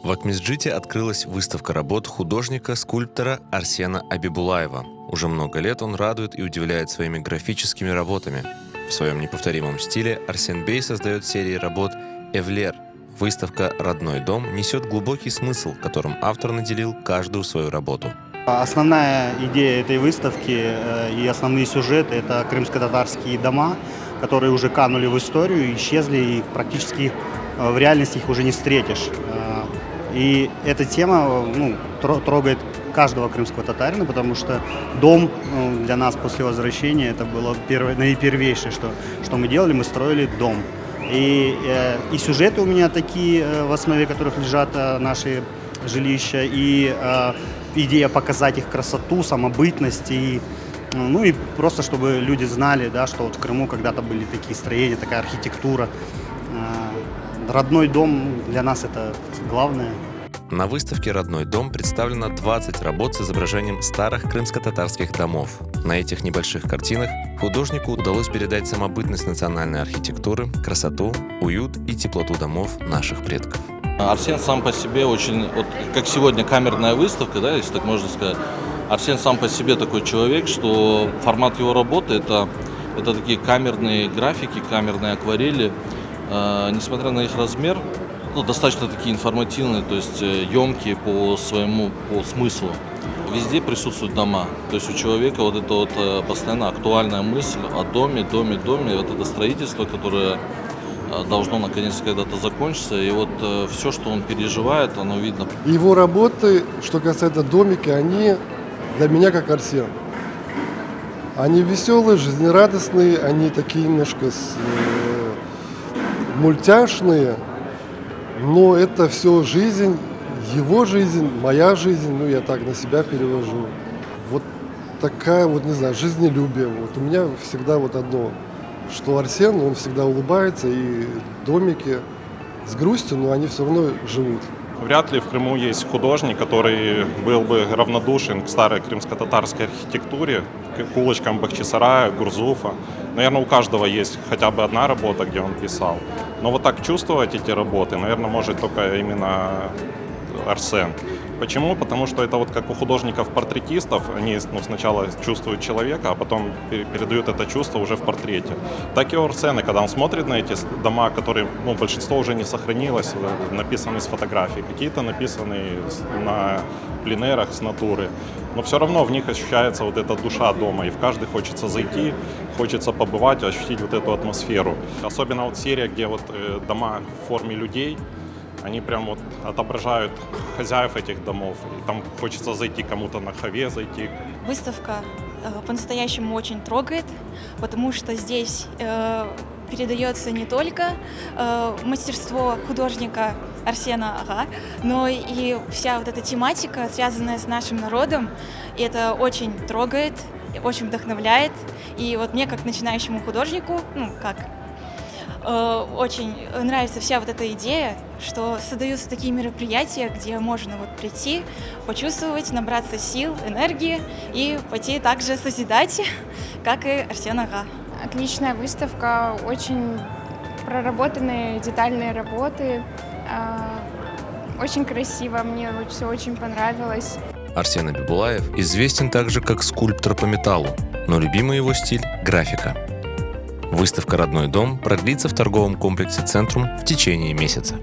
В Акмесджите открылась выставка работ художника-скульптора Арсена Абибулаева. Уже много лет он радует и удивляет своими графическими работами. В своем неповторимом стиле Арсен Бей создает серии работ «Эвлер». Выставка «Родной дом» несет глубокий смысл, которым автор наделил каждую свою работу. Основная идея этой выставки и основные сюжеты – это крымско-татарские дома, которые уже канули в историю, исчезли, и практически в реальности их уже не встретишь. И эта тема трогает каждого крымского татарина, потому что дом для нас после возвращения это было наипервейшее, что мы делали, мы строили дом. И сюжеты у меня такие, в основе которых лежат наши жилища, и идея показать их красоту, самобытность, и просто чтобы люди знали, да, что вот в Крыму когда-то были такие строения, такая архитектура. Родной дом для нас это главное. На выставке «Родной дом» представлено 20 работ с изображением старых крымско-татарских домов. На этих небольших картинах художнику удалось передать самобытность национальной архитектуры, красоту, уют и теплоту домов наших предков. Арсен сам по себе очень, вот как сегодня камерная выставка, да, если так можно сказать, Арсен сам по себе такой человек, что формат его работы это такие камерные графики, камерные акварели, несмотря на их размер, достаточно такие информативные, то есть емкие по смыслу. Везде присутствуют дома. То есть у человека вот это вот постоянно актуальная мысль о доме, вот это строительство, которое должно наконец когда-то закончиться. И вот все, что он переживает, оно видно. Его работы, что касается домики, они для меня как Арсен. Они веселые, жизнерадостные, они такие немножко мультяшные. Но это все жизнь, его жизнь, моя жизнь, я так на себя перевожу. Вот такая вот, не знаю, жизнелюбие. Вот у меня всегда вот одно, что Арсен, он всегда улыбается, и домики с грустью, но они все равно живут. Вряд ли в Крыму есть художник, который был бы равнодушен к старой крымско-татарской архитектуре, к улочкам Бахчисарая, Гурзуфа. Наверное, у каждого есть хотя бы одна работа, где он писал. Но вот так чувствовать эти работы, наверное, может только именно Арсен. Почему? Потому что это вот как у художников-портретистов, они сначала чувствуют человека, а потом передают это чувство уже в портрете. Так и у Арсена, когда он смотрит на эти дома, которые, большинство уже не сохранилось, написаны с фотографий, какие-то написаны на пленэрах с натуры, но все равно в них ощущается вот эта душа дома, и в каждый хочется зайти, хочется побывать, ощутить вот эту атмосферу. Особенно вот серия, где вот дома в форме людей, они прям вот отображают хозяев этих домов. И там хочется зайти кому-то на хаве зайти. Выставка по-настоящему очень трогает, потому что здесь передается не только мастерство художника Арсена Ага, но и вся вот эта тематика, связанная с нашим народом. И это очень трогает, очень вдохновляет. И вот мне, как начинающему художнику, очень нравится вся вот эта идея, что создаются такие мероприятия, где можно прийти, почувствовать, набраться сил, энергии и пойти также созидать, как и Арсен Ага. Отличная выставка, очень проработанные детальные работы, очень красиво, мне все очень понравилось. Арсен Абибулаев известен также как скульптор по металлу, но любимый его стиль – графика. Выставка «Родной дом» продлится в торговом комплексе «Центрум» в течение месяца.